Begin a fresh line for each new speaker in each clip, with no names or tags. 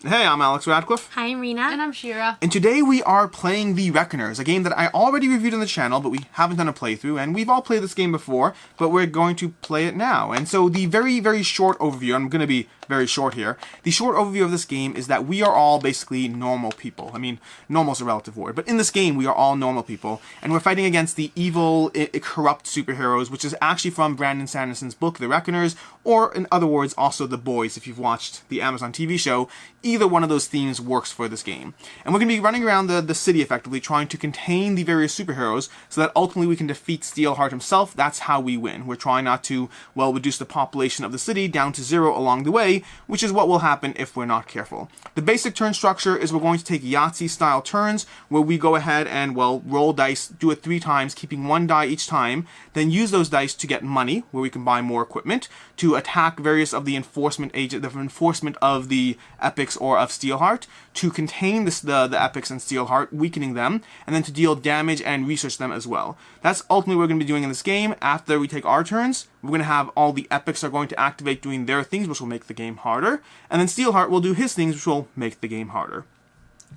Hey, I'm Alex Radcliffe.
Hi, I'm Rena.
And I'm Shira.
And today we are playing The Reckoners, a game that I already reviewed on the channel, but we haven't done a playthrough, and we've all played this game before, but we're going to play it now. And so the very, very short overview, I'm going to be very short here, the short overview of this game is that we are all basically normal people. I mean, normal is a relative word, but in this game we are all normal people, and we're fighting against the evil, corrupt superheroes, which is actually from Brandon Sanderson's book, The Reckoners, or in other words, also The Boys, if you've watched the Amazon TV show. Either one of those themes works for this game. And we're going to be running around the city effectively, trying to contain the various superheroes, so that ultimately we can defeat Steelheart himself. That's how we win. We're trying not to, well, reduce the population of the city down to 0 along the way, which is what will happen if we're not careful. The basic turn structure is we're going to take Yahtzee-style turns, where we go ahead and, well, roll dice, do it 3 times, keeping 1 die each time, then use those dice to get money, where we can buy more equipment, to attack various of the enforcement of the epics or of Steelheart, to contain the epics and Steelheart, weakening them, and then to deal damage and research them as well. That's ultimately what we're going to be doing in this game. After we take our turns, we're going to have all the epics are going to activate doing their things, which will make the game harder, and then Steelheart will do his things, which will make the game harder.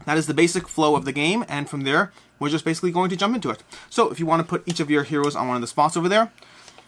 That is the basic flow of the game, and from there, we're just basically going to jump into it. So if you want to put each of your heroes on one of the spots over there,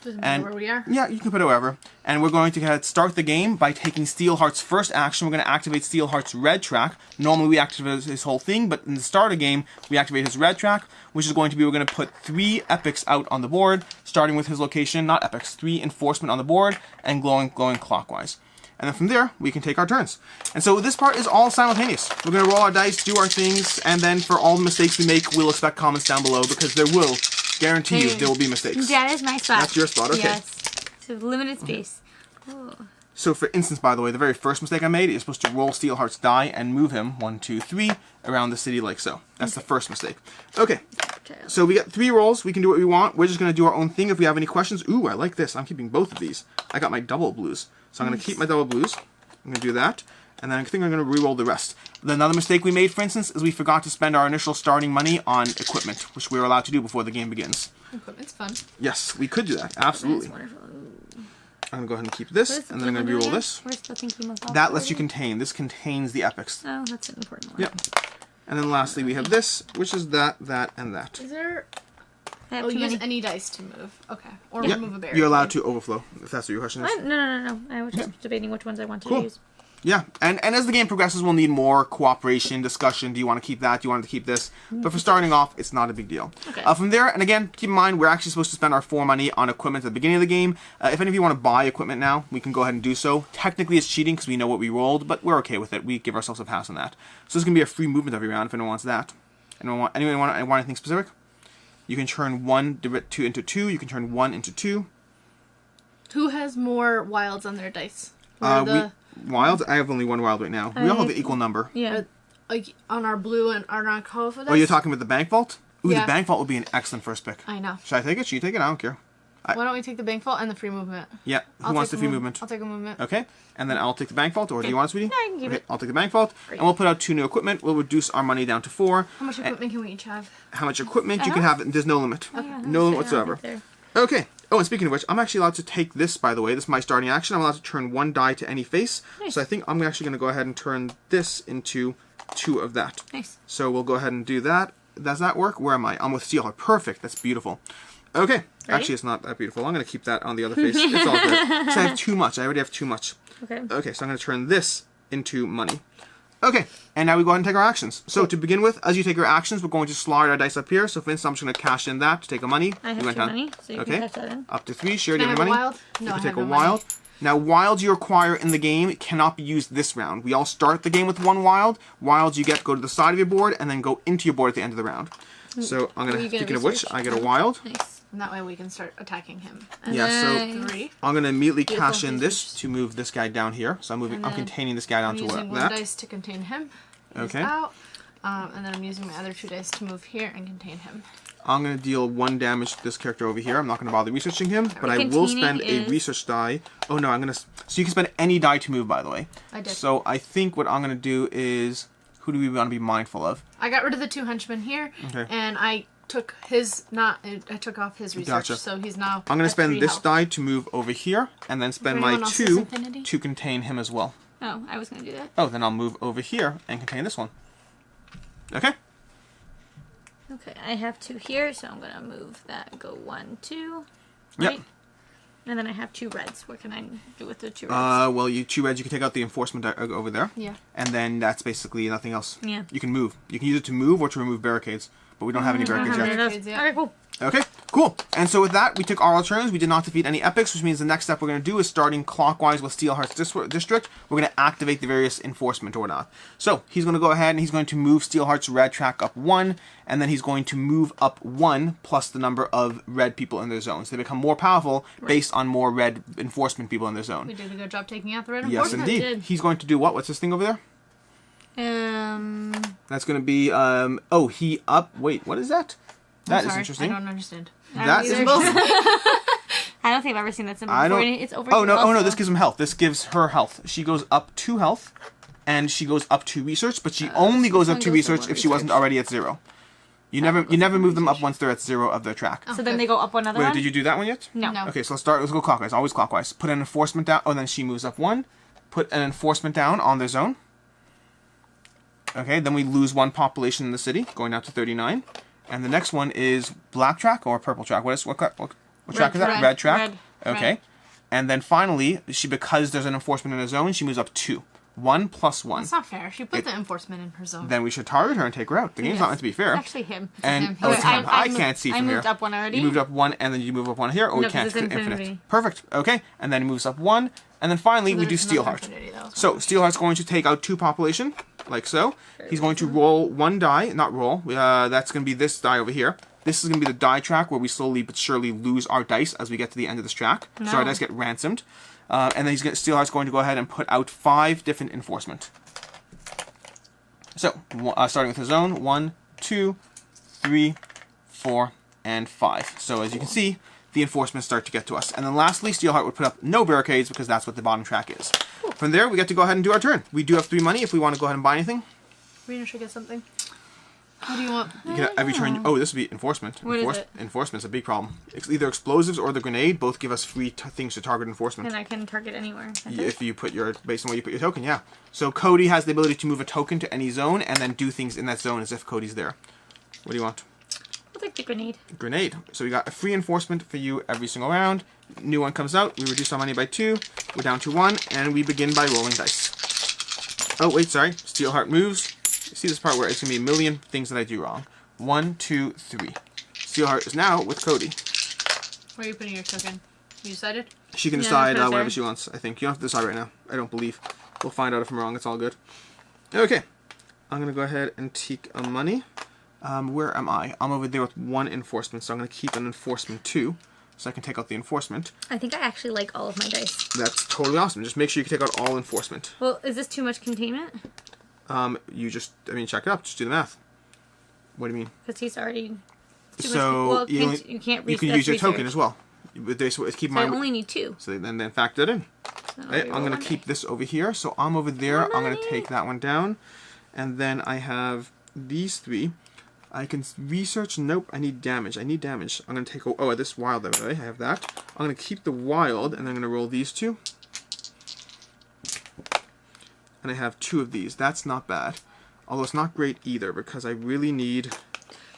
Doesn't matter where we are.
Yeah, you can put it wherever. And we're going to start the game by taking Steelheart's first action. We're going to activate Steelheart's red track. Normally we activate his whole thing, but in the start of the game, we activate his red track, which is going to be, we're going to put 3 epics out on the board, starting with his location, not epics, 3 enforcement on the board, and going clockwise. And then from there, we can take our turns. And so this part is all simultaneous. We're going to roll our dice, do our things, and then for all the mistakes we make, we'll expect comments down below, because there will, guarantee you, there will be mistakes.
That is my spot.
That's your spot, okay.
Yes. So limited space. Oh.
So for instance, by the way, the very first mistake I made is supposed to roll Steelheart's die and move him 1, 2, 3 around the city like so. That's the first mistake. Okay. So we got 3 rolls. We can do what we want. We're just going to do our own thing. If we have any questions, ooh, I like this. I'm keeping both of these. I got my double blues. So I'm going to keep my double blues. I'm going to do that. And then I think I'm going to re-roll the rest. Another mistake we made, for instance, is we forgot to spend our initial starting money on equipment, which we were allowed to do before the game begins.
Equipment's fun.
Yes, we could do that. Absolutely.
That's wonderful.
I'm going to go ahead and keep this, and then I'm going to re-roll this.
Where's the thinking of
That lets you contain. This contains the epics.
Oh, that's an important one.
Yep. And then lastly, we have this, which is that, and that.
Is there...
I have
Oh,
too
use
many.
any dice to move. Okay. Or
Yep.
remove a barrier.
You're allowed to overflow, if that's what your question is.
No. I was just debating which ones I wanted
Cool.
to use.
Yeah, and as the game progresses, we'll need more cooperation, discussion. Do you want to keep that? Do you want to keep this? But for starting off, it's not a big deal.
Okay.
From there, and again, keep in mind, we're actually supposed to spend our 4 money on equipment at the beginning of the game. If any of you want to buy equipment now, we can go ahead and do so. Technically, it's cheating because we know what we rolled, but we're okay with it. We give ourselves a pass on that. So this is going to be a free movement every round if anyone wants that. Anyone want anything specific? You can turn 1 into 2. You can turn 1 into 2.
Who has more wilds on their dice?
Wilds? I have only 1 wild right now. We all have an equal number.
Yeah.
Like on our blue and on our colorful dice?
Oh, you're talking about the bank vault? Ooh,
Yeah.
the bank vault would be an excellent first pick.
I know.
Should I take it? Should you take it? I don't care.
Why don't we take the bank vault and the free movement?
Yeah. Who wants the free movement?
I'll take a movement.
Okay. And then I'll take the bank vault, or do you want it, sweetie?
No, I can keep
Okay,
it.
I'll take the bank vault.
Great.
And we'll put out 2 new equipment. We'll reduce our money down to 4.
How much equipment can we each have?
How much equipment you can have? There's no limit. No limit whatsoever.
There.
Okay. Oh, and speaking of which, I'm actually allowed to take this, by the way. This is my starting action. I'm allowed to turn 1 die to any face.
Nice.
So I think I'm actually going to go ahead and turn this into 2 of that.
Nice.
So we'll go ahead and do that. Does that work? Where am I? I'm with Steelheart. Perfect. That's beautiful. Okay.
Ready?
Actually, it's not that beautiful. I'm going to keep that on the other face. It's all good. Because I have too much. I already have too much.
Okay.
Okay, so I'm going to turn this into money. Okay, and now we go ahead and take our actions. So to begin with, as you take your actions, we're going to slide our dice up here. So for instance, I'm just going to cash in that to take a money.
I have
You went
2
down.
money, so you
Okay.
can cash that in.
Up to 3. Sure, do
Can
you
I
have
have a
money?
wild? No,
You
I
can take
have
a
no money.
wild. Now, wilds you acquire in the game cannot be used this round. We all start the game with 1 wild. Wilds you get go to the side of your board and then go into your board at the end of the round. So I'm going to,
you get a
speaking of which,
research?
I get a wild.
Nice.
And that way we can start attacking him.
Yeah, so
Nice.
3.
I'm going to immediately
Beautiful
cash in this
research.
to move this guy down here. So I'm moving.
And
I'm
then
containing this guy down
I'm
to
using 1
that.
dice to contain him. He's
Okay.
out. And then I'm using my other 2 dice to move here and contain him.
I'm going to deal 1 damage to this character over here. I'm not going to bother researching him, but I will spend a
Containing
research die. Oh no, I'm going to... So you can spend any die to move, by the way.
I did.
So I think what I'm going to do is... Who do we want to be mindful of?
I got rid of the 2 henchmen here,
Okay.
and I took his I took off his research,
Gotcha.
so he's now.
I'm going to
at 3
spend this
health.
die to move over here, and then spend my
anyone else's
2
infinity?
to contain him as well.
Oh, I was gonna do that.
Oh, then I'll move over here and contain this one. Okay.
Okay, I have 2 here, so I'm gonna move that. Go 1, 2.
Yep.
Right? And then I have 2 reds. What can I do with the 2 reds?
Well, you 2 reds, you can take out the enforcement over there.
Yeah.
And then that's basically nothing else.
Yeah.
You can move. You can use it to move or to remove barricades, but we don't have any barricades yet.
Barricades, yeah.
Okay, cool.
Okay, cool. And so with that, we took all our turns. We did not defeat any epics, which means the next step we're going to do is starting clockwise with Steelheart's district. We're going to activate the various enforcement or whatnot. So he's going to go ahead and he's going to move Steelheart's red track up 1, and then he's going to move up 1 plus the number of red people in their zones. They become more powerful based on more red enforcement people in their zone.
We did a good job taking out the red
Yes,
enforcement.
indeed. He's going to do what? What's this thing over there? That's going to be, oh, he up, wait, what is that? That is interesting.
I don't understand.
That is
I don't think I've ever seen that symbol before. It's over
Oh
here
no,
also.
this gives him health. This gives her health. She goes up 2 health, and she goes up 2 research, but she only goes up 2 research if she wasn't already at 0. You never move them up once they're at 0 of their track.
So then they go up another
Wait,
one?
did you do that one yet?
No.
Okay, so let's go clockwise. Always clockwise. Put an enforcement down. Oh, then she moves up 1. Put an enforcement down on their zone. Okay, then we lose 1 population in the city, going down to 39. And the next one is black track or purple track. What track is that? Red track.
Red.
Okay.
Red.
And then finally, because there's an enforcement in her zone, she moves up 2. 1 plus 1.
That's not fair. She put the enforcement in her zone.
Then we should target her and take her out. The game's not meant to be fair.
Actually him.
And
him.
oh, it's him. I
moved-
can't see from
I
here.
moved up 1 already.
You moved up 1, and then you move up 1 here, or
No,
we
'cause
can't
it's
to infinite.
infinity.
Perfect. Okay. And then he moves up 1, and then finally we do
There's another
Steelheart.
infinity, that was
So
one.
Steelheart's going to take out 2 population, like so. He's going to roll 1 die, not roll. That's going to be this die over here. This is going to be the die track where we slowly but surely lose our dice as we get to the end of this track.
No.
So our dice get ransomed. And then Steelheart's going to go ahead and put out 5 different enforcement. So, starting with his own, 1, 2, 3, 4, and 5. So as you can see, the enforcements start to get to us. And then lastly, Steelheart would put up no barricades because that's what the bottom track is. From there, we get to go ahead and do our turn. We do have 3 money if we want to go ahead and buy anything.
Rena should get something. What do you want?
You can every turn. Oh, this would be enforcement.
What is it?
Enforcement's a big problem. It's either explosives or the grenade. Both give us free things to target enforcement.
And I can target anywhere.
If you put your, based on where you put your token, yeah. So Cody has the ability to move a token to any zone and then do things in that zone as if Cody's there. What do you want?
I'll take the grenade.
Grenade. So we got a free enforcement for you every single round. New one comes out. We reduce our money by 2. We're down to 1, and we begin by rolling dice. Oh wait, sorry. Steelheart moves. You see this part where it's gonna be a million things that I do wrong. 1, 2, 3. Steelheart is now with Cody.
Where are you putting your token? You decided?
She can
Yeah,
decide
that's
whatever
fair.
she wants, I think. You don't have to decide right now. I don't believe. We'll find out if I'm wrong. It's all good. Okay. I'm going to go ahead and take a money. Where am I? I'm over there with 1 enforcement, so I'm going to keep an enforcement 2, so I can take out the enforcement.
I think I actually like all of my dice.
That's totally awesome. Just make sure you can take out all enforcement.
Well, is this too much containment?
You just, check it up. Just do the math. What do you mean?
Because he's already... too much
So,
well,
you
can't
can use your token as well. But keep in
So I
mind.
only need 2.
So then factor that in.
So
Okay, I'm going to keep this over here. So I'm over there. I'm going to
money.
take that one down. And then I have these 3. I can research. Nope, I need damage. I'm going to take... Oh, this wild, by the way. I have that. I'm going to keep the wild, and then I'm going to roll these 2. And I have 2 of these. That's not bad. Although it's not great either, because I really need...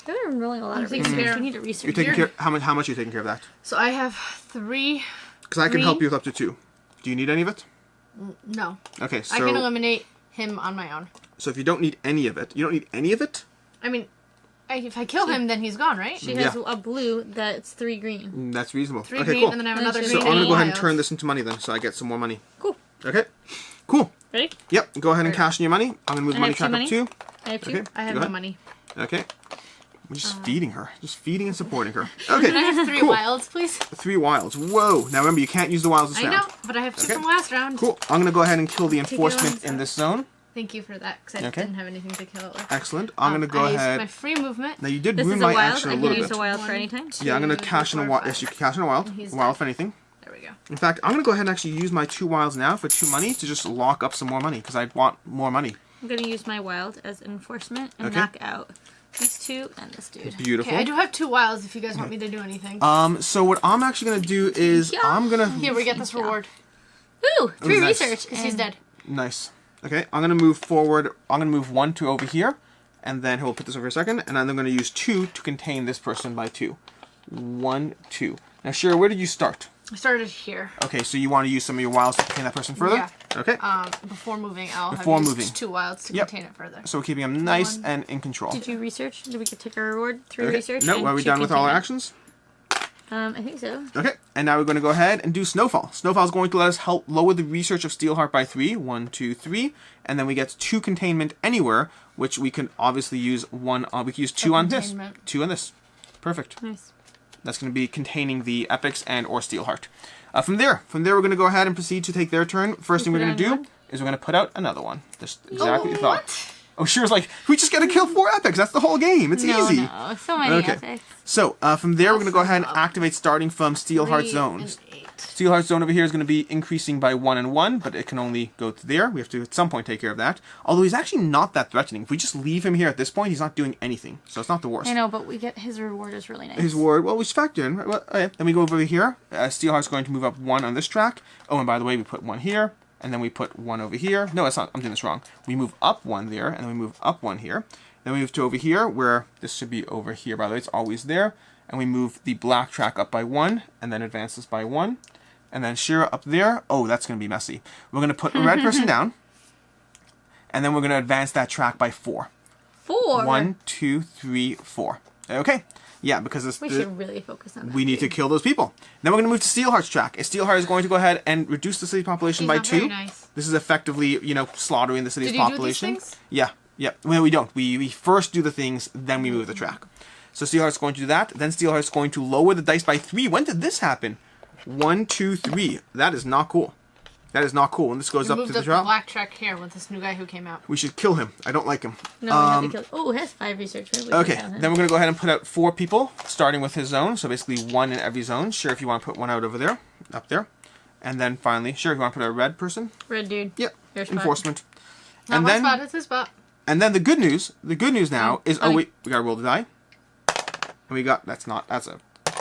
They're rolling a lot of
think
research.
so.
We need to
You're
research.
taking care... How much are you taking care of that?
So I have 3.
Because I can
3.
help you with up to 2. Do you need any of it?
No.
Okay, so...
I can eliminate him on my own.
So if you don't need any of it... You don't need any of it?
I mean, if I kill him, then he's gone, right?
She has
Yeah.
a blue that's 3 green.
That's reasonable.
3
okay,
green,
cool.
and then I have
And
another
then
green.
So I'm going to go ahead and
wild.
turn this into money then, so I get some more money.
Cool.
Okay? Cool.
Ready?
Yep, go ahead and cash in your money. I'm going to move
I
money
have 2
track up
money.
2.
I have 2.
Okay.
I have
go
no
ahead.
money.
Okay. We're just feeding her. Just feeding and supporting her.
Can I
Okay.
have 3
Cool.
wilds, please?
3 wilds. Whoa. Now remember, you can't use the wilds this
I
round.
know, but I have 2
Okay.
from last round.
Cool. I'm going to go ahead and kill the
Take your
enforcement
ones
in
out.
this zone.
Thank you for that, because I
Okay.
didn't have anything to kill it with.
Excellent. I'm going to go
I used
ahead.
my free movement.
Now you did
This
ruin
is a
my
wild.
action
I
a
can
little
use
bit.
a wild for
1,
any time.
Yeah, I'm going to
2,
cash in a
4,
wild.
5.
Yes, you can cash in a wild.
He's
Wild
dead.
for anything.
There we go.
In fact, I'm going to go ahead and actually use my 2 wilds now for 2 money to just lock up some more money because I want more money.
I'm going to use my wild as enforcement and
Okay.
knock out these 2 and this dude.
Beautiful.
Okay, I do have 2 wilds if you guys want me to do anything.
So what I'm actually going to do is
Yeah.
I'm going to...
Here, we get this reward.
Ooh, 3
nice.
research.
Because he's
and
dead.
Nice. Okay, I'm going to move forward. I'm going to move 1 to over here. And then he'll put this over a second. And then I'm going to use 2 to contain this person by 2. 1, 2. Now, Shira, where did you start?
I started here.
Okay, so you want to use some of your wilds to contain that person further?
Yeah.
Okay.
Before moving, I'll
Before
have
moving.
used 2 wilds to
Yep.
contain it further.
So we're keeping him nice and in control.
Did you research? Did we take a reward? 3
Okay.
research?
No,
and
are we
2
done with all our
containment?
actions?
I think so.
Okay, and now we're going to go ahead and do Snowfall. Snowfall is going to let us help lower the research of Steelheart by 3. 1, 2, 3. And then we get 2 containment anywhere, which we can obviously use 1 on. We can use 2 on this.
Containment.
2 on this. Perfect.
Nice.
That's going to be containing the epics and or Steelheart. From there, we're going to go ahead and proceed to take their turn. First thing we're going to do is we're going to put out another one. Just exactly what you thought. Oh, Shira's like, we just got to kill 4 epics. That's the whole game. It's easy.
No, so many
Okay.
epics.
So, from there, we're going to go ahead and activate starting from Steelheart
3
zones.
and 8.
Steelheart zone over here is going to be increasing by 1 and 1, but it can only go to there. We have to, at some point, take care of that. Although he's actually not that threatening. If we just leave him here at this point, he's not doing anything. So it's not the worst.
I know, but we get his reward is really nice.
His ward, well, we factor in. Well, okay. Then we go over here. Steelheart's going to move up 1 on this track. Oh, and by the way, we put 1 here. And then we put 1 over here. No, it's not. I'm doing this wrong. We move up 1 there, and then we move up 1 here. Then we move to over here, where this should be over here, by the way. It's always there. And we move the black track up by 1, and then advance this by 1. And then Shira up there. Oh, that's going to be messy. We're going to put a red person down. And then we're going to advance that track by 4.
4?
1, 2, 3, 4. Okay. Yeah, because this,
We should really focus on that.
we need to kill those people. Then we're going to move to Steelheart's track. Steelheart is going to go ahead and reduce the city population
He's
by
not
2.
very nice.
This is effectively, slaughtering the city's
Did you do these
population.
things?
Yeah. Well, we don't. We first do the things, then we move the track. So Steelheart's going to do that. Then Steelheart's going to lower the dice by 3. When did this happen? 1, 2, 3. That is not cool. That is not cool. When this goes
We
up to
moved
the
up the
trial,
black track here with this new guy who came out.
we should kill him. I don't like him.
No, we have to kill. Oh, he has 5 research. Maybe we can
Okay,
kill him.
then we're going to go ahead and put out 4 people, starting with his zone. So basically 1 in every zone. Sure, if you want to put 1 out over there, up there. And then finally, sure, if you want to put a red person.
Red dude.
Yep,
Your spot.
enforcement.
Not
And
my
then,
spot, it's his spot.
and then the good news now is, oh
honey.
wait, we got to roll the die. And we got, that's a,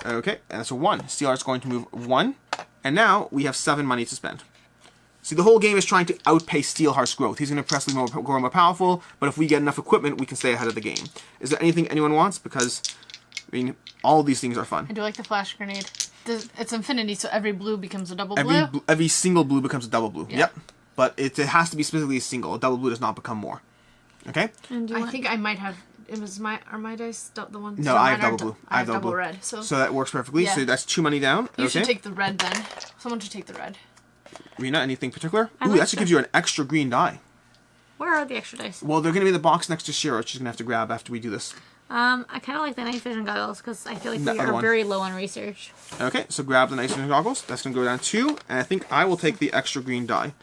okay, and that's a 1. Steelheart's going to move 1. And now we have 7 money to spend. See, the whole game is trying to outpace Steelheart's growth. He's going to progressively grow more powerful, but if we get enough equipment, we can stay ahead of the game. Is there anything anyone wants? Because, I mean, all these things are fun.
I do like the flash grenade. It's infinity, so every blue becomes a double blue.
Every single blue becomes a double blue.
Yeah.
Yep. But it has to be specifically a single. A double blue does not become more. Okay?
And do you
I
want-
think I might have. It was are my dice the ones?
No,
so
I have
mine are
double blue.
I have double
blue.
red. So
that works perfectly.
Yeah.
So that's 2 money down.
you
okay.
should take the red then. Someone should take the red.
Rena, anything particular?
I
Ooh,
like
that should give you an extra green die.
Where are the extra dice?
Well, they're going to be in the box next to Shira, which she's going to have to grab after we do this.
I kind of like the night vision goggles because I feel like
The
we
other
are
one.
very low on research.
Okay, so grab the nice green goggles. That's going to go down 2. And I think I will take the extra green die.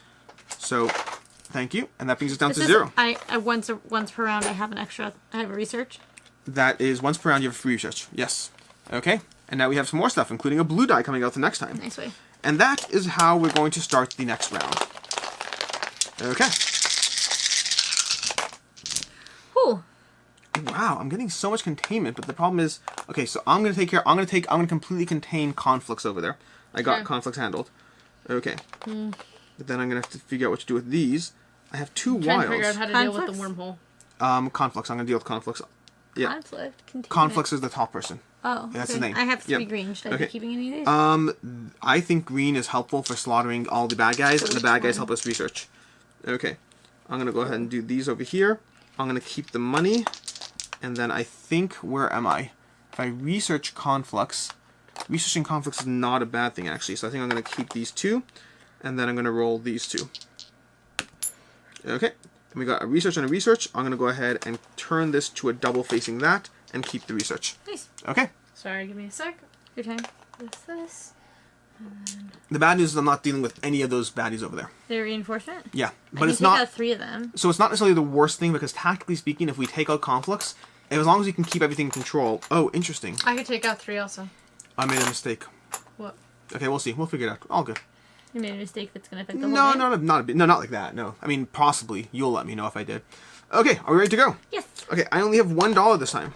So, thank you. And that brings us down to
This is-
0.
I once per round I have an extra. I have a research.
That is once per round you have free research. Yes. Okay. And now we have some more stuff, including a blue die coming out the next time.
Nice way.
And that is how we're going to start the next round. Okay.
Whew.
Wow, I'm getting so much containment, but the problem is, okay, so I'm gonna completely contain conflicts over there. I got
Okay.
conflicts handled. Okay. But then I'm gonna have to figure out what to do with these. I have 2
Trying to figure out
wilds.
how to deal with the
Conflicts?
wormhole.
Conflicts. I'm gonna deal with conflicts. Yeah.
Conflict. Containment.
Conflicts is the top person.
Oh,
That's
okay.
his name.
I have 3
Yep.
green. Should I
Okay.
be keeping any of these?
I think green is helpful for slaughtering all the bad guys, and the bad guys help us research. Okay. I'm gonna go ahead and do these over here. I'm gonna keep the money. And then I think, where am I? If I research conflicts, researching conflicts is not a bad thing actually. So I think I'm going to keep these 2, and then I'm going to roll these 2. Okay, we got a research and a research. I'm going to go ahead and turn this to a double facing that, and keep the research.
Nice.
Okay.
Sorry, give me a sec.
Your time.
This.
The bad news is I'm not dealing with any of those baddies over there.
Their reinforcement.
Yeah,
I
but
can
it's
take
not.
out 3 of them.
So it's not necessarily the worst thing because tactically speaking, if we take out conflicts, as long as we can keep everything in control. Oh, interesting.
I could take out 3 also.
I made a mistake.
What?
Okay, we'll see. We'll figure it out. All good.
You made a mistake that's gonna affect the whole
No,
game.
not like that. No, I mean possibly. You'll let me know if I did. Okay, are we ready to go?
Yes.
Okay, I only have $1 this time.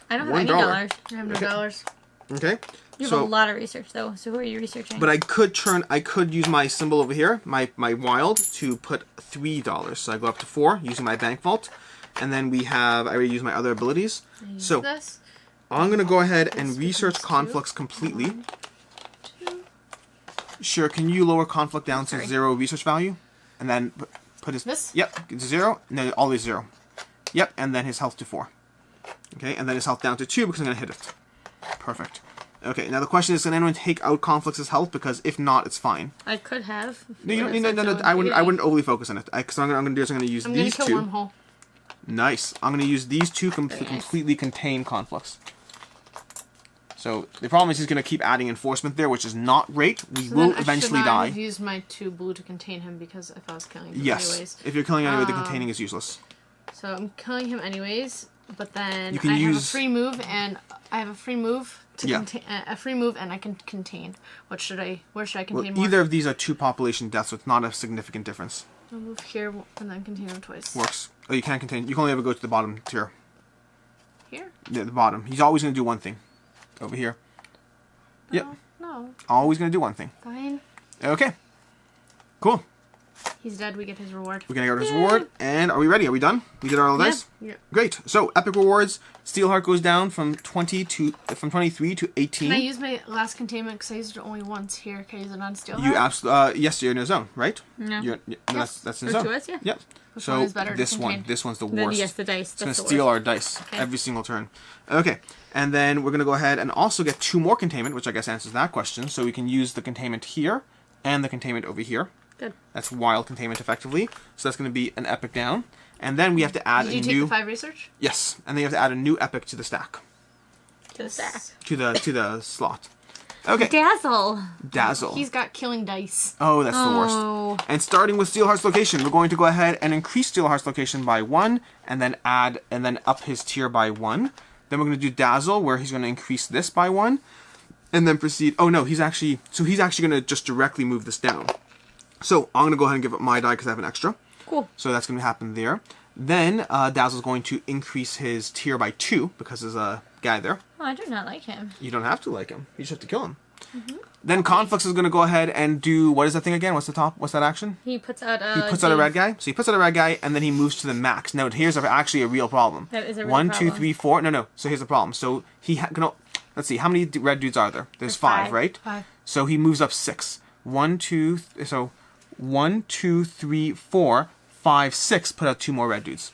I don't have any
$1.
dollars.
I have no
Okay.
dollars.
Okay,
You have a lot of research though. So who are you researching?
But I could use my symbol over here, my wild, to put $3. So I go up to 4 using my bank vault. And then I already used my other abilities. So I'm going to go ahead and research conflicts completely.
1, 2.
Sure, can you lower conflict down to 0 research value? And then put his...
This?
Yep, 0. No, always 0. Yep, and then his health to 4. Okay, and then his health down to 2 because I'm going to hit it. Perfect. Okay, now the question is, can anyone take out conflicts' health? Because if not, it's fine.
I could have.
No, you don't, no, I wouldn't overly focus on it. Because what I'm going to do is I'm going to use these two.
I'm going to kill Wormhole.
Nice. I'm going to use these two to completely contain conflicts. So the problem is he's going to keep adding enforcement there, which is not great. We will eventually die.
I should use my 2 blue to contain him because if I was killing him
anyways. If you're killing anyway, the containing is useless.
So I'm killing him anyways, but then
have a
free move and I have a free move to contain a free move and I can contain. Where should I contain more?
Either of these are 2 population deaths, so it's not a significant difference.
I'll move here and then contain him twice.
Works. Oh, you can't contain. You can only ever go to the bottom tier.
Here?
Yeah, the bottom. He's always going to do one thing. Over here.
No,
Yep.
No.
Always going to do one thing.
Fine.
Okay. Cool.
He's dead. We get his reward.
We're going to get his reward. And are we ready? Are we done? We did our dice?
Yeah.
Great. So, epic rewards. Steelheart goes down from 23 to 18.
Can I use my last containment because I used it only once here? Can I use it on Steelheart?
You absolutely yes, you're in a zone, right?
No.
That's in a zone.
To us, yeah.
Yep.
Which
So
one is better to
this one,
contain?
this one's the
Then
worst.
yes, the dice.
It's gonna
That's the
steal
worst.
our dice
Okay.
every single turn. Okay, and then we're gonna go ahead and also get 2 more containment, which I guess answers that question. So we can use the containment here and the containment over here.
Good.
That's wild containment effectively. So that's gonna be an epic down, and then we have to add
Did
a
you
new.
take the 5 research?
Yes, and then you have to add a new epic to the stack,
To the stack.
to the slot. Okay. Dazzle.
He's got killing dice.
Oh, that's the
Oh.
worst. And starting with Steelheart's location, we're going to go ahead and increase Steelheart's location by 1, and then up his tier by 1. Then we're going to do Dazzle, where he's going to increase this by 1, and then proceed. Oh no, he's actually going to just directly move this down. So I'm going to go ahead and give up my die because I have an extra.
Cool.
So that's going to happen there. Then Dazzle's going to increase his tier by 2 because there's a guy there.
Oh, I do not like him.
You don't have to like him. You just have to kill him. Then Conflicts is going to go ahead and do, what is that thing again? What's that action?
He puts out a...
He puts out a red guy. So he puts out a red guy, and then he moves to the max. Now, here's actually a real problem.
That is a real
1,
problem.
2, 3, 4. No. So here's the problem. So let's see. How many red dudes are there? There's 5,
5.
right?
5.
So he moves up 6. 1, 2, so 1, 2, 3, 4, 5, 6. Put out 2 more red dudes.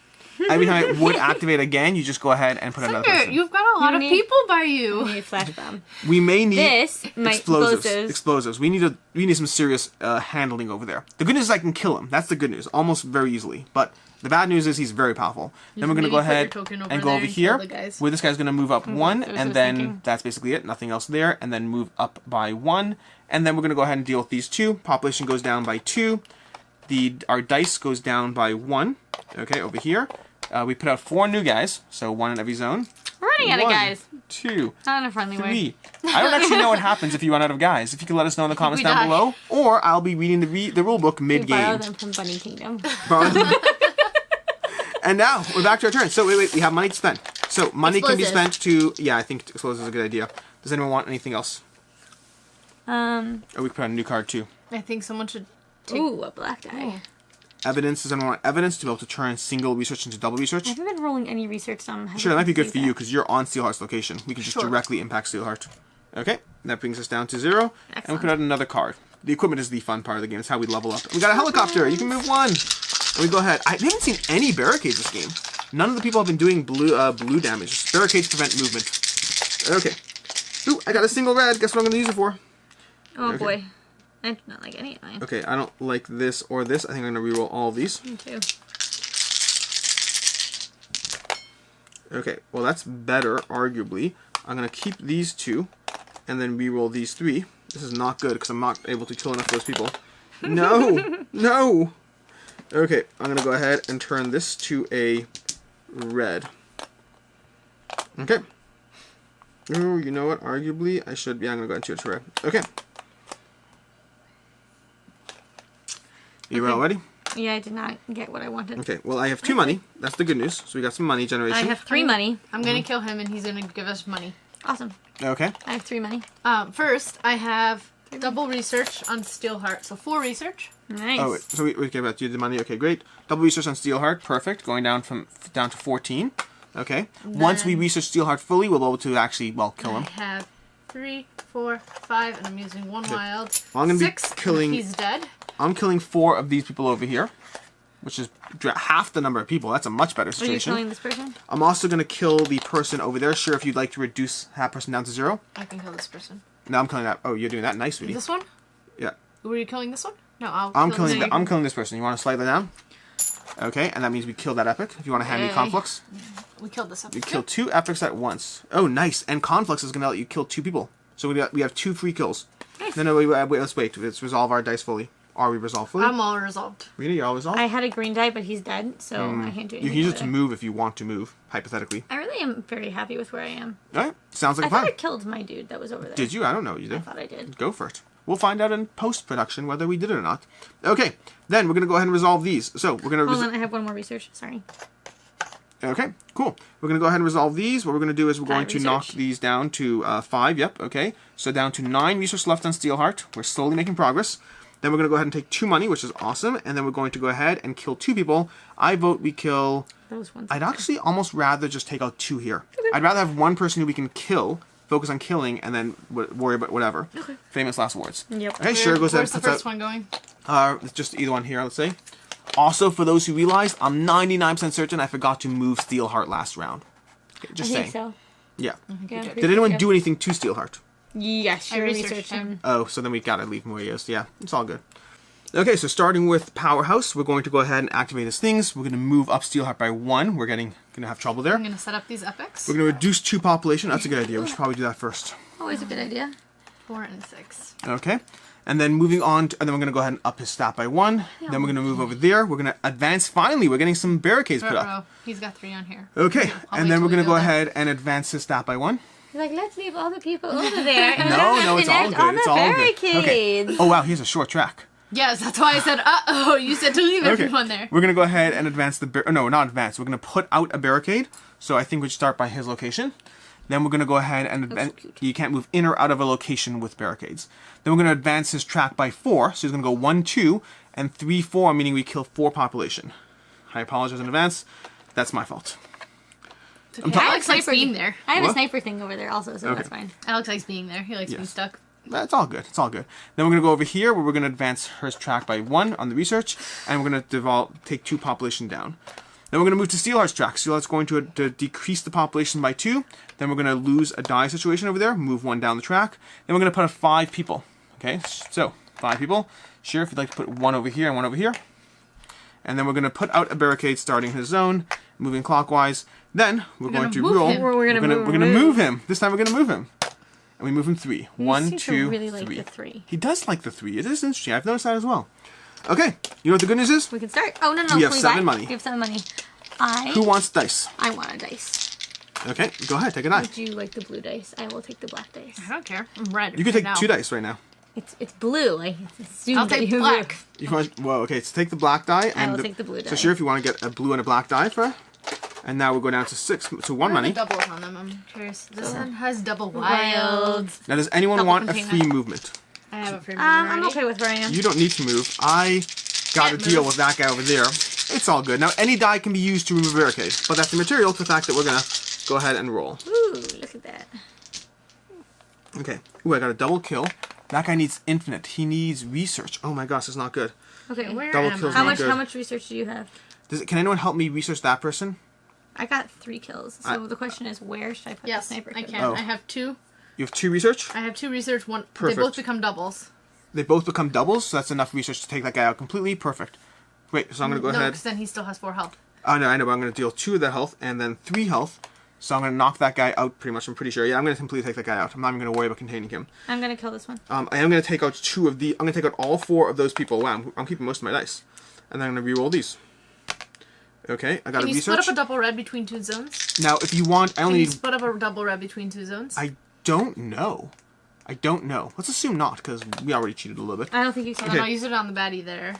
Every time it would activate again, you just go ahead and put another person.
You've got a lot of people by you.
We need a flash bomb.
We may need
explosives.
Explosives. We need some serious handling over there. The good news is I can kill him. That's the good news. Almost very easily. But the bad news is he's very powerful. Then we're going to go ahead and go over here, where this guy's going to move up 1, and then that's basically it. Nothing else there. And then move up by 1. And then we're going to go ahead and deal with these 2. Population goes down by 2. Our dice goes down by 1. Okay, over here. We put out 4 new guys, so 1 in every zone.
We're running out of guys.
2,
Not in a friendly
3.
way.
I don't actually know what happens if you run out of guys. If you can let us know in the comments down below, or I'll be reading the rule book
We borrow
mid-game.
them from Bunny Kingdom.
And now, we're back to our turn. So, wait, we have money to spend. So, money can be spent to... Yeah, I think explosives is a good idea. Does anyone want anything else? Or we can put on a new card, too.
I think someone should take...
Ooh, a black die.
Evidence. Does anyone want evidence to be able to turn single research into double research?
I haven't been rolling any research, so I'm
Sure, that might be good for you, because you're on Steelheart's location. We can just directly impact Steelheart. Okay, that brings us down to 0.
Excellent.
And we put out another card. The equipment is the fun part of the game. It's how we level up. We got a helicopter. You can move 1. And we go ahead. I haven't seen any barricades this game. None of the people have been doing blue damage. Just barricades prevent movement. Okay. Ooh, I got a single red. Guess what I'm going to use it for?
Oh, boy. I do not like any of mine.
Okay, I don't like this or this. I think I'm going to reroll all of these.
Me too.
Okay, well that's better, arguably. I'm going to keep these 2 and then reroll these 3. This is not good because I'm not able to kill enough of those people. No! No! Okay, I'm going to go ahead and turn this to a red. Okay. Oh, you know what? Arguably, I should... Yeah, I'm going to go into it to red. Okay. You all ready?
Yeah, I did not get what I wanted.
Okay, well I have 2 money. That's the good news. So we got some money generation.
I have 3 money.
I'm going to kill him and he's going to give us money.
Awesome.
Okay.
I have 3 money.
First, I have double research on Steelheart, so 4 research.
Nice.
Oh, wait, so we gave that you the money. Okay, great. Double research on Steelheart, perfect. Going down to 14. Okay. Once we research Steelheart fully, we'll be able to actually kill him.
I have 3, 4, 5, and I'm using 1 wild.
Well, I'm gonna be
6.
killing-
He's dead.
I'm killing 4 of these people over here, which is half the number of people. That's a much better
Are you
situation.
killing this person?
I'm also going to kill the person over there. Sure, if you'd like to reduce that person down to 0.
I can kill this person.
No, I'm killing that. Oh, you're doing that. Nice, sweetie.
This one?
Yeah.
Were you killing this one? No,
I'm killing this person. You want to slide that down? Okay, and that means we killed that epic. If you want to hand me
Yay.
conflicts.
We killed this one.
You kill 2 epics at once. Oh, nice. And conflicts is going to let you kill 2 people. So we have 2 free kills.
Nice.
No, wait, let's wait. Let's resolve our dice fully. Are we resolved fully?
I'm all resolved.
Rita, you're all resolved?
I had a green die, but he's dead, so I can't do anything.
You can use it to
about
move if you want to move, hypothetically.
I really am very happy with where I am.
Alright, sounds like
I
a
thought
plan.
I killed my dude that was over there.
Did you? I don't know what you
I
did.
thought I did.
Go for it. We'll find out in post-production whether we did it or not. Okay, then we're going to go ahead and resolve these. So we're going to...
Hold on, I have 1 more research. Sorry.
Okay, cool. We're going to go ahead and resolve these. What we're going to do is we're going
5
to knock
research.
these down to 5. Yep, okay. So down to 9 research left on Steelheart. We're slowly making progress. Then we're going to go ahead and take 2 money, which is awesome. And then we're going to go ahead and kill 2 people. I vote we kill...
Those ones.
I'd actually almost rather just take out 2 here. I'd rather have 1 person who we can kill, focus on killing, and then worry about whatever.
Okay.
Famous last words.
Yep.
Okay, sure goes ahead
Where's
and
the
puts
first one going?
out... just either one here, let's say. Also, for those who realized, I'm 99% certain I forgot to move Steelheart last round. Okay, just
I
saying.
think so.
Yeah.
Yeah,
Did anyone do anything to Steelheart?
Yes,
I
you
researched
researched him.
Oh, so then we gotta leave him where he is. Yeah, it's all good. Okay, so starting with Powerhouse, we're going to go ahead and activate his things. We're going to move up Steelheart by 1. We're gonna have trouble there.
I'm going to set up these epics.
We're going to reduce 2 population. That's a good idea. We should probably do that first.
Always a good idea.
4 and 6.
Okay. And then moving on, and then we're going to go ahead and up his stat by 1. Then we're going to move over there. We're going to advance. Finally, we're getting some barricades put up.
Ruh-roh. He's got 3 on here.
Okay,
I'll
and
wait
then
till
we're
we
going to
go
go
there.
ahead and advance his stat by 1.
He's like, let's leave all the people over there. And
No, it's all
connect
good.
on
It's
the
all good.
barricades.
Okay. Oh, wow, here's a short track.
Yes, that's why I said, uh-oh, you said to leave everyone there.
We're going to go ahead and advance the... no, not advance. We're going to put out a barricade. So I think we should start by his location. Then we're going to go ahead and...
That's so cute.
You can't move in or out of a location with barricades. Then we're going to advance his track by 4. So he's going to go 1, 2, and 3, 4, meaning we kill 4 population. I apologize in advance. That's my fault.
Alex likes being there.
I have
What?
a sniper thing over there also, so
Okay.
that's fine.
Alex likes being there. He likes being
Yes.
stuck.
That's all good. It's all good. Then we're going to go over here where we're going to advance his track by 1 on the research. And we're going to take 2 population down. Then we're going to move to Steelheart's track. Steelheart's going to decrease the population by 2. Then we're going to lose a die situation over there. Move 1 down the track. Then we're going to put 5 people. Okay, so 5 people. Sure, if you'd like to put 1 over here and 1 over here. And then we're going to put out a barricade starting his zone, moving clockwise. Then we're going to
move
roll.
him.
We're gonna
move him. This time we're going to move him. And we move him 3.
He
1,
seems to
2,
really like
3.
the 3.
He does like the 3. It is interesting. I've noticed that as well. Okay, you know what the good news is?
We can start. Oh, no.
We have
can
7
buy?
money.
We have 7 money.
Who wants dice?
I want a dice.
Okay, go ahead, take a die.
Would you like the blue dice? I will take the black dice.
I don't care. I'm red.
You can take 2 dice right now.
It's blue. I assume
I'll
that
take
you
black.
You want, well, okay, so take the black die.
I
And
will take the blue die.
So sure, if you want to get a blue and a black die for. And now we'll go down to 1
What are the
money.
doubles on them? I'm curious. This one has double
Wild.
wild.
Now, does anyone
Double
want a
container.
free movement?
I have a free
I'm okay with where I am.
You don't need to move. I got to
Can't
deal
move.
with that guy over there. It's all good. Now, any die can be used to remove a barricade, but that's immaterial to the fact that we're going to go ahead and roll.
Ooh, look at that.
Okay. Ooh, I got a double kill. That guy needs infinite. He needs research. Oh my gosh, that's not good.
Okay,
Where
Double
am
kills
I?
not good.
how much research do you have?
Can anyone help me research that person?
I got 3 kills. So the question is, where should I put
Yes,
the sniper?
I
kill?
can.
Oh.
I have 2.
You have 2 research?
I have 2 research. One.
Perfect.
They both become doubles.
They both become doubles, so that's enough research to take that guy out completely. Perfect. Wait, so I'm going to go
No,
ahead.
because then he still has 4 health.
Oh, no, I know, but I'm going to deal 2 of that health and then 3 health. So I'm going to knock that guy out pretty much, I'm pretty sure. Yeah, I'm going to completely take that guy out. I'm not even going to worry about containing him.
I'm gonna kill this one.
I am going to take out 2 of the... I'm going to take out all 4 of those people. Wow, I'm keeping most of my dice. And then I'm going to re-roll these. Okay, I got
Can
a
you split
research.
up a double red between 2 zones?
Now, if you want, I
Can
only
you
need...
split up a double red between 2 zones?
I don't know. I don't know. Let's assume not, because we already cheated a little bit.
I don't think you
So
can.
then I'll use it on the baddie there.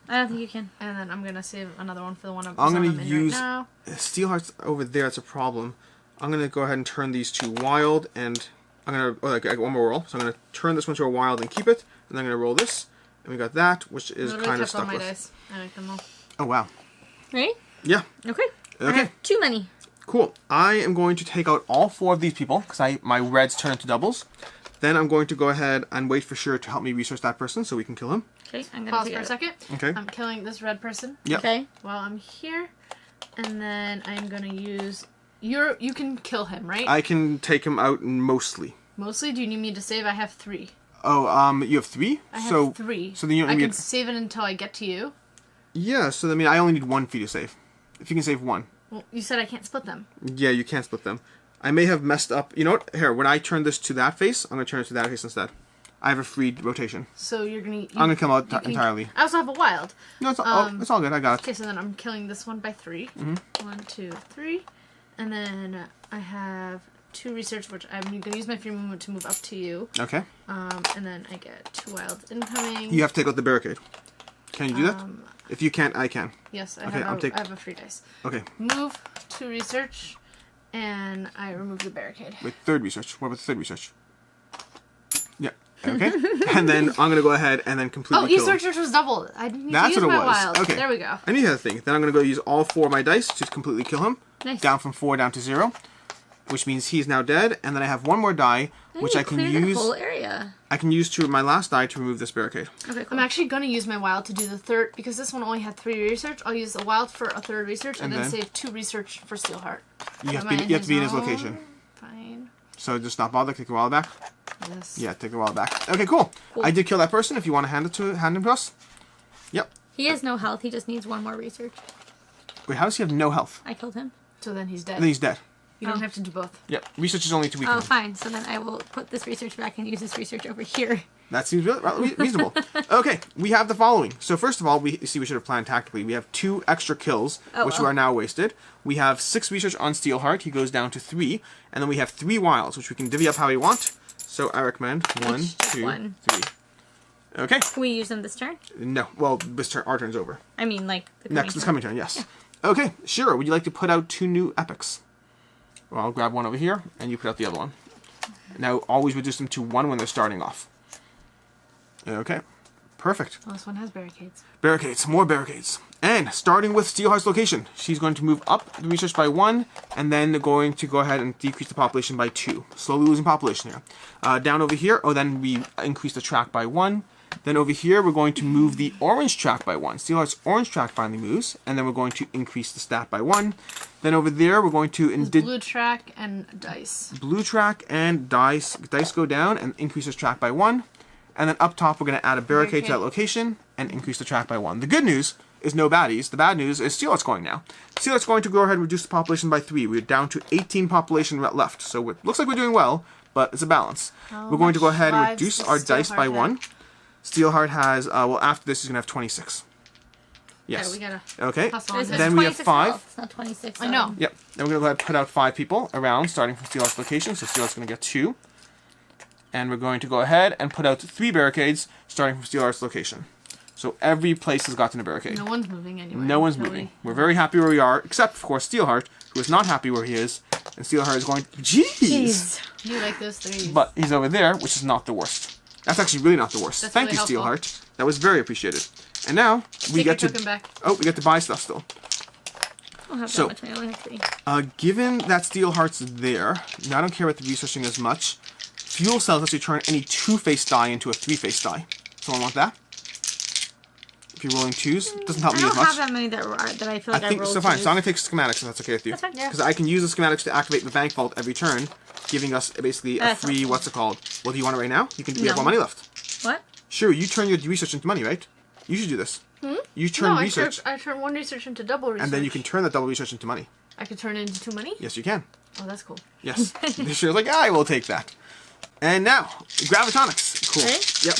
I don't think you can.
And then I'm going to save another one for the one
I'm
going
going
to
to use...
right now.
Steelheart's over there, it's a problem. I'm going to go ahead and turn these to wild, and I'm going to, I got one more roll. So I'm going to turn this one to a wild and keep it, and then I'm going to roll this, and we got that, which is kind of stuck
all my
with.
dice. I like them all.
Oh, wow.
Ready?
Yeah.
Okay. I
Okay.
have too many.
Cool. I am going to take out all 4 of these people, because my reds turn into doubles. Then I'm going to go ahead and wait for Shira to help me research that person, so we can kill him.
Okay, I'm gonna
Pause for a second.
Okay.
I'm killing this red person.
Yep.
Okay.
While I'm here, and then I'm gonna use you can kill him, right?
I can take him out mostly.
Mostly. Do you need me to save? I have 3.
Oh, you have 3?
I have 3.
So then you don't
I
need
can save it until I get to you.
Yeah, so I mean, I only need 1 for you to save. If you can save 1.
Well, you said I can't split them.
Yeah, you can't split them. I may have messed up. You know what? Here, when I turn this to that face, I'm going to turn it to that face instead. I have a free rotation.
So you're gonna.
I'm going to come out entirely.
I also have a wild.
No, it's all good. I got it.
Okay, so then I'm killing this one by 3. 1, 2, 3, and then I have 2 research, which I'm gonna use my free movement to move up to you.
Okay.
And then I get 2 wilds incoming.
You have to take out the barricade. Can you do that? If you can't, I can.
Yes, I
Okay,
have a free dice.
Okay.
Move 2 research, and I remove the barricade.
Wait, 3rd research. What about the 3rd research? Yeah. Okay. And then I'm going to go ahead and then completely kill him.
research was doubled. I didn't need
That's
to use
what it
my
was.
wild.
Okay.
There we go.
I knew you had a thing. Then I'm going to go use all 4 of my dice to completely kill him.
Nice.
Down from 4 down to 0. Which means he's now dead. And then I have 1 more die, which I can use.
The whole area.
I can use my last die to remove this barricade.
Okay, cool.
I'm actually going to use my wild to do the 3rd, because this one only had 3 research. I'll use a wild for a 3rd research, and then save 2 research for Steelheart.
You have to be in his location.
Fine.
So just not bother. Take the wild back.
Yes.
Yeah, take the wild back. Okay, cool. I did kill that person. If you want to hand him to us. Yep.
He has no health. He just needs 1 more research.
Wait, how does he have no health?
I killed him.
So then he's dead.
Then he's dead.
You don't have to do both.
Yep. Research is only to weaken
Oh,
him.
fine. So then I will put this research back and use this research over here.
That seems reasonable. Okay, we have the following. So first of all, we should have planned tactically. We have 2 extra kills, which are now wasted. We have 6 research on Steelheart. He goes down to 3. And then we have 3 wilds, which we can divvy up how we want. So I recommend 1,
Each
2,
one.
3. Okay.
Can we use them this turn?
No. Well, our turn's over.
I mean, like, the coming
This
turn.
coming turn, yes. Yeah. Okay, Shira, would you like to put out 2 new epics? Well, I'll grab one over here, and you put out the other one. Now, always reduce them to 1 when they're starting off. Okay. Perfect.
Well, this one has barricades.
Barricades. More barricades. And starting with Steelheart's location. She's going to move up the research by 1, and then going to go ahead and decrease the population by 2. Slowly losing population here. Down over here, then we increase the track by 1. Then over here, we're going to move the orange track by 1. Steelheart's orange track finally moves, and then we're going to increase the stat by 1. Then over there, we're going to...
blue track and dice.
Blue track and dice. Dice go down and increase this track by 1. And then up top, we're going to add a barricade to that location and increase the track by 1. The good news is no baddies. The bad news is Steelheart's going now. Steelheart's going to go ahead and reduce the population by 3. We're down to 18 population left. So it looks like we're doing well, but it's a balance. We're going to go ahead and reduce our dice by 1. Steelheart has, after this, he's going to have 26. Yes.
Okay, we gotta
okay.
hustle on
Then we have 5.
It's not 26.
I know.
Yep. Then we're going to go ahead and put out 5 people around, starting from Steelheart's location. So Steelheart's going to get 2. And we're going to go ahead and put out 3 barricades, starting from Steelheart's location. So every place has gotten a barricade.
No one's moving anyway.
No one's moving. We're very happy where we are, except, of course, Steelheart, who is not happy where he is. And Steelheart is going, jeez!
You like those 3.
But he's over there, which is not the worst. That's actually really not the worst.
That's
Thank
really
you,
helpful.
Steelheart. That was very appreciated. And now, we
Take
get
your
to...
token back.
Oh, we get to buy stuff still.
I don't have
So-
that much. I only have 3.
Given that Steelheart's there, now I don't care about the researching as much. Fuel cells lets you turn any 2-face die into a 3-face die. Someone want that? If you're rolling 2s, it doesn't help
I
me as
don't
much.
have that many that I feel like I
think
rolled
so. Fine.
2s.
So I'm gonna take schematics if that's okay with you.
That's fine.
Yeah.
Because I can use the schematics to activate the bank vault every turn, giving us basically a free.
helpful.
What's it called? Well, do you want it right now? You can. We have
No.
more money left.
What?
Sure. You turn your research into money, right? You should do this. You turn
No,
research,
I turn 1 research into double research.
and then you can turn that double research into money.
I could turn it into 2 money?
Yes, you can.
Oh, that's cool.
Yes. Sure. Like I will take that. And now, gravitonics. Cool.
Ready?
Yep.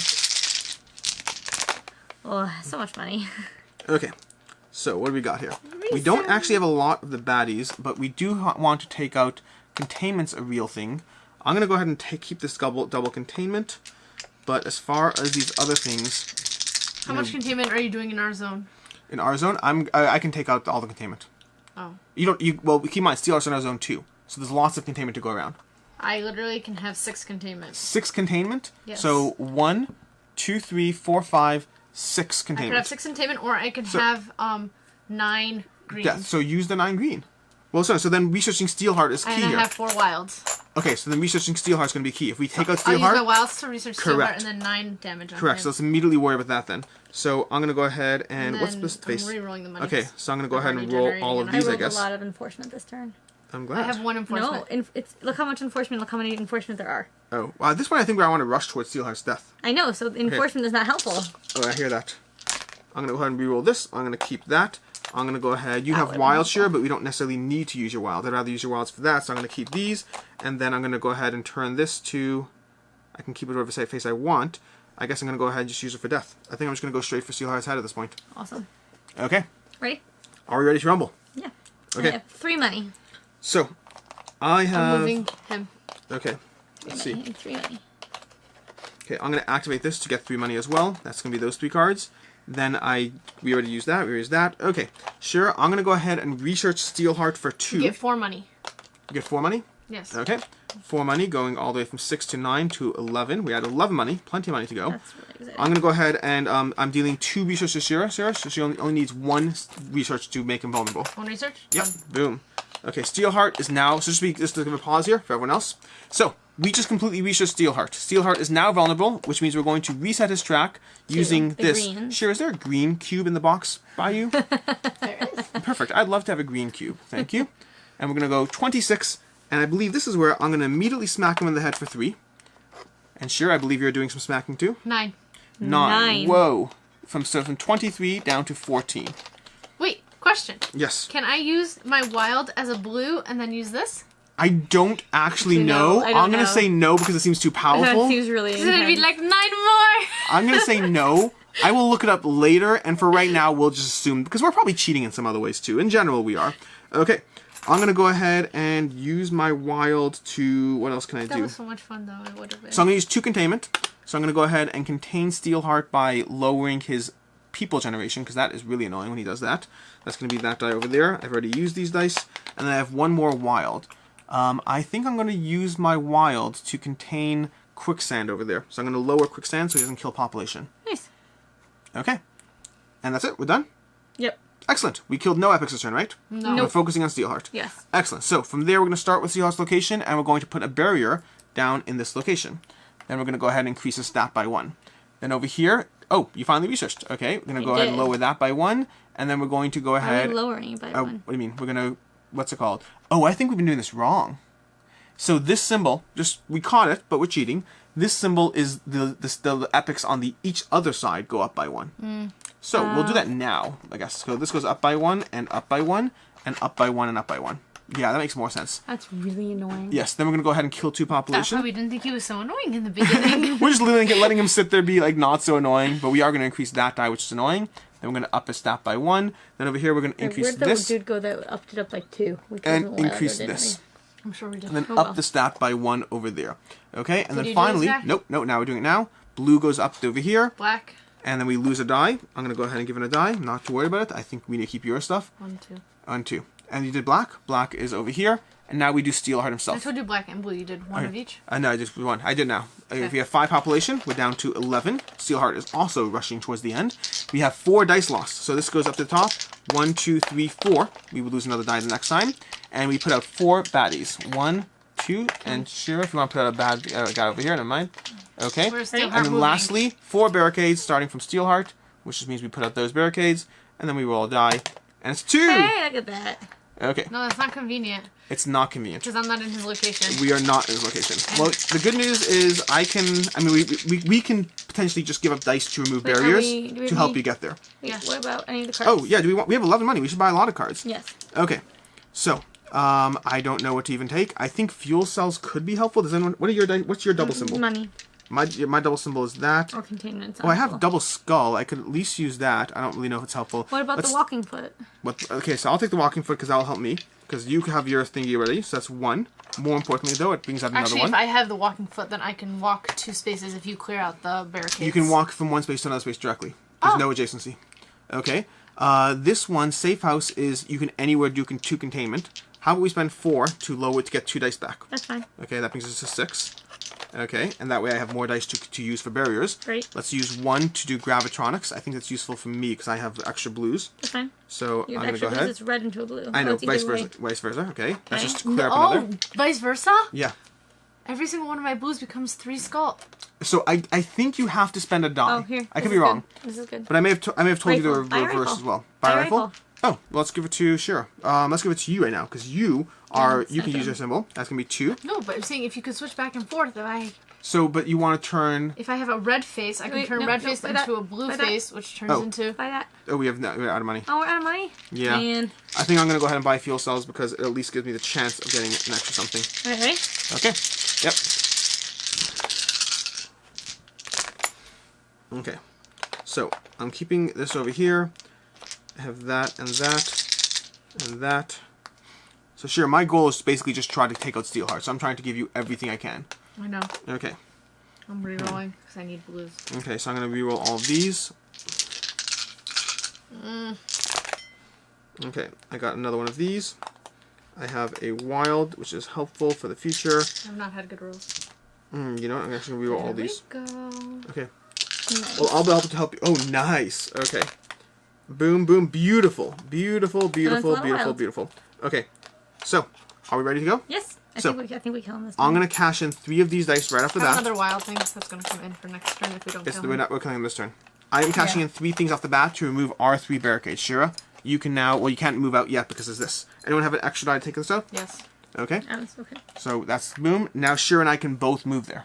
Oh, so much money.
Okay. So what do we got here? We don't actually have a lot of the baddies, but we do want to take out containment's a real thing. I'm gonna go ahead and keep this double containment. But as far as these other things,
How much containment are you doing in our zone?
in our zone, I can take out all the containment.
Oh.
Well, keep in mind, Steelheart's in our zone too. So there's lots of containment to go around.
I literally can have 6 containment.
6 containment?
Yes.
So 1, 2, 3, 4, 5, 6
I
containment.
could have 6 containment, or I could have 9 green.
Yeah, so use the 9 green. Well, so then researching Steelheart is key
And I
here.
have 4 wilds.
Okay, so then researching Steelheart is going to be key. If we take out
I'll use my
Steelheart...
wilds to research Steelheart
Correct.
and then 9 damage on
Correct,
him.
so let's immediately worry about that then. So I'm going to go ahead and... what's
then
this face?
I'm re-rolling the money.
Okay, so I'm going to go
I'm
ahead and
already
roll
generating
all of
enough.
I
these, I
rolled
guess.
a lot of enforcement this turn.
I'm glad.
I have 1 enforcement.
No, look how much enforcement, look how many enforcement there are.
Oh, at this point I think I want to rush towards Steelheart's death.
I know, so enforcement is not helpful.
Oh, I hear that. I'm going to go ahead and re-roll this. I'm going to keep that. I'm going to go ahead. You
That
have
would
wild
be
share, but we don't necessarily need to use your wild. I'd rather use your wilds for that, so I'm going to keep these. And then I'm going to go ahead and turn this to... I can keep it whatever face I want. I guess I'm going to go ahead and just use it for death. I think I'm just going to go straight for Steelheart's head at this point.
Awesome.
Okay.
Ready?
Are we ready to rumble?
Yeah.
Okay.
I have 3 money.
So, I have...
I'm moving him.
Okay. Let's see.
3 money.
Okay, I'm going to activate this to get 3 money as well. That's going to be those 3 cards. Then we already used that. We used that. Okay, sure. I'm going to go ahead and research Steelheart for 2.
You get 4 money.
You get 4 money?
Yes.
Okay. 4 money going all the way from 6 to 9 to 11. We had 11 money. Plenty of money to go.
That's really exciting.
I'm going to go ahead and I'm dealing 2 research to Sarah. So she only needs 1 research to make him vulnerable.
1 research?
Yep. Boom. Okay, Steelheart is now... So just to give a pause here for everyone else. So, we just completely researched Steelheart. Steelheart is now vulnerable, which means we're going to reset his track using
the
this.
green.
Sure, is there a green cube in the box by you?
There is.
Perfect. I'd love to have a green cube. Thank you. And we're going to go 26. And I believe this is where I'm going to immediately smack him in the head for 3. And sure, I believe you're doing some smacking too.
9.
9. Whoa. From 23 down to 14.
Wait, question.
Yes.
Can I use my wild as a blue and then use this?
I don't actually
You
know.
know, I don't
I'm going to
know.
say no because it seems too powerful.
That seems really
It's gonna be
intense.
like 9 more!
I'm going to say no. I will look it up later, and for right now, we'll just assume, because we're probably cheating in some other ways too. In general, we are. Okay, I'm going to go ahead and use my wild to... What else can I
That
do?
was so much fun though, it would have been.
So I'm going to use 2 containment. So I'm going to go ahead and contain Steelheart by lowering his people generation, because that is really annoying when he does that. That's going to be that die over there. I've already used these dice. And then I have 1 more wild. I think I'm going to use my wild to contain quicksand over there. So I'm going to lower quicksand so he doesn't kill population.
Nice.
Okay. And that's it. We're done?
Yep.
Excellent. We killed no epics this turn, right?
No.
We're focusing on Steelheart.
Yes.
Excellent. So from there, we're going to start with Steelheart's location, and we're going to put a barrier down in this location. Then we're going to go ahead and increase his stat by 1. Then over here... Oh, you finally researched. Okay. We're going to go ahead and
did.
lower that by 1. And then we're going to go ahead...
I'm lowering it by 1.
What do you mean? We're going to... What's it called? Oh, I think we've been doing this wrong. So this symbol, we caught it, but we're cheating. This symbol is the epics on the each other side go up by 1. So we'll do that now, I guess. So this goes up by 1, and up by 1, and up by 1, and up by 1. Yeah, that makes more sense.
That's really annoying.
Yes, then we're going to go ahead and kill 2
That's why
population.
we didn't think he was so annoying in the beginning.
We're just letting him sit there, be like not so annoying, but we are going to increase that die, which is annoying. Then we're going to up his stat by 1. Then over here we're going to increase
Where'd the
this
dude go that upped it up by 2? We
and
couldn't allow
increase
that, didn't
this.
I'm sure we did.
And then
Oh,
up
well.
the stat by 1 over there. Okay, and
Did
then
you do
finally,
this guy?
nope, now we're doing it now. Blue goes up to over here,
Black.
and then we lose a die. I'm going to go ahead and give it a die. Not to worry about it. I think we need to keep your stuff
1, 2.
on 2. And you did black. Black is over here. And now we do Steelheart
I
himself.
told you black and blue. You did 1 of each.
No, I just 1. I did now.
Okay.
If we have 5 population, we're down to 11. Steelheart is also rushing towards the end. We have 4 dice lost. So this goes up to the top. 1, 2, 3, 4. We will lose another die the next time. And we put out 4 baddies. 1, 2, and Shira, if you want to put out a bad guy over here, never mind. Okay.
We're still
And then
moving.
lastly, 4 barricades starting from Steelheart, which just means we put out those barricades. And then we roll a die. And it's 2!
Hey, look at that.
Okay.
No, that's not convenient.
It's not convenient.
Because I'm not in his location.
We are not in his location. Well, the good news is we can potentially just give up dice to remove
Wait,
barriers
do we
to help
need-
you get there.
Wait,
Yeah.
what about any of the cards?
Oh, yeah, we have 11 money. We should buy a lot of cards.
Yes.
Okay. So, I don't know what to even take. I think fuel cells could be helpful. Does anyone what's your double symbol?
Money
My double symbol is that.
or containment.
Oh, I have double skull. I could at least use that. I don't really know if it's helpful.
What about
Let's-
the walking foot?
Okay, so I'll take the walking foot because that'll help me. Because you have your thingy already, so that's 1. More importantly, though, it brings out another
Actually,
1.
if I have the walking foot, then I can walk 2 spaces if you clear out the barricades.
You can walk from one space to another space directly. There's
Oh.
no adjacency. Okay. This one, Safe House, is you can anywhere do 2 containment. How about we spend 4 to lower it to get 2 dice back?
That's fine.
Okay, that brings us to 6. Okay, and that way I have more dice to use for barriers.
Great.
Let's use 1 to do gravitronics. I think that's useful for me because I have extra blues.
That's fine.
So
You
I'm
have
going to go
extra
ahead.
blues, it's red into a blue.
I know,
Oh, it's
vice
either way.
versa. Vice versa. Okay, let's
Okay.
just clear up another.
Vice versa?
Yeah.
Every single one of my blues becomes 3 skull.
So I think you have to spend a die.
Oh, here.
I could
This
be
is
wrong,
good. This is good.
but I may have told you the
Rifle. Buy a
reverse
rifle.
as well.
Buy
Buy
a
rifle.
rifle.
Oh, well, let's give it to Shira. Let's give it to you right now because you are
it's
you can
okay.
use your symbol. That's gonna be 2.
No, but I'm saying if you could switch back and forth,
So, but you want to turn.
if I have a red face, I can
Wait,
turn
no,
red
no,
face
buy
into
that.
a blue
Buy that.
face, which turns
Oh.
into...
Buy that.
Oh, we're out of money.
Oh, we're out of money?
Yeah.
Man.
I think I'm gonna go ahead and buy fuel cells because it at least gives me the chance of getting an extra something.
Okay.
Okay. Yep. Okay. So I'm keeping this over here. I have that and that and that. So sure, my goal is to basically just try to take out Steelheart. So I'm trying to give you everything I can.
I know.
Okay.
I'm rerolling because I need blues.
Okay, so I'm gonna reroll all of these. Okay, I got another one of these. I have a wild, which is helpful for the future.
I've not had good rolls.
You know what? I'm actually gonna reroll all these.
There we go.
Okay.
Nice.
Well, I'll be able to help you. Oh, nice. Okay. Boom, boom. Beautiful. Beautiful, beautiful,
lot of
beautiful,
wilds.
beautiful. Okay. So, are we ready to go?
Yes. I
So,
think we kill him this
I'm
time.
going to cash in 3 of these dice right after
I have
that.
another wild thing that's going to come in for next turn if we don't
It's
kill
we're
him.
not we're killing him this turn. I am cashing
Yeah.
in 3 things off the bat to remove our 3 barricades. Shira, you can now. Well, you can't move out yet because of this. Anyone have an extra die to take this out?
Yes.
Okay.
Oh, it's okay.
So that's boom. Now Shira and I can both move there.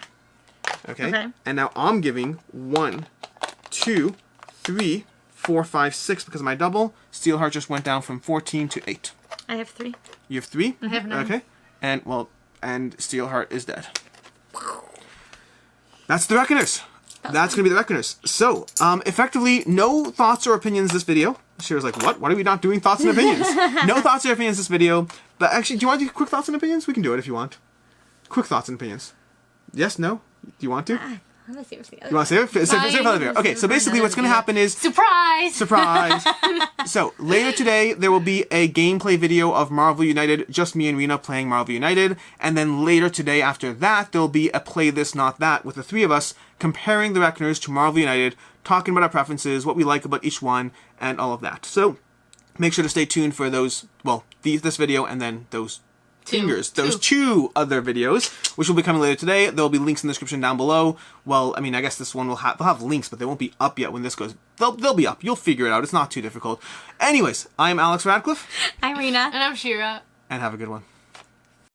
Okay.
Okay.
And now I'm giving 1, 2, 3, 4, 5, 6 because of my double. Steelheart just went down from 14 to 8.
I have 3.
You have 3?
I have 9.
Okay. And Steelheart is dead. That's the Reckoners. That's going to be the Reckoners. So, effectively, no thoughts or opinions this video. Shira's like, what? Why are we not doing thoughts and opinions? No thoughts or opinions this video. But actually, do you want to do quick thoughts and opinions? We can do it if you want. Quick thoughts and opinions. Yes? No? Do you want to?
I'm gonna save it for the other.
You want to save it? Save it for the video. Okay, so basically what's going to happen is...
Surprise!
Surprise! So, later today, there will be a gameplay video of Marvel United, just me and Rena playing Marvel United, and then later today, after that, there'll be a Play This, Not That, with the 3 of us, comparing the Reckoners to Marvel United, talking about our preferences, what we like about each one, and all of that. So, make sure to stay tuned for those, well, this video, and then those those 2 other videos, which will be coming later today. There will be links in the description down below. Well, I mean, I guess this one will they'll have links, but they won't be up yet when this goes. They'll be up. You'll figure it out. It's not too difficult. Anyways, I'm Alex Radcliffe,
I'm Rena.
And I'm Shira.
and have a good one.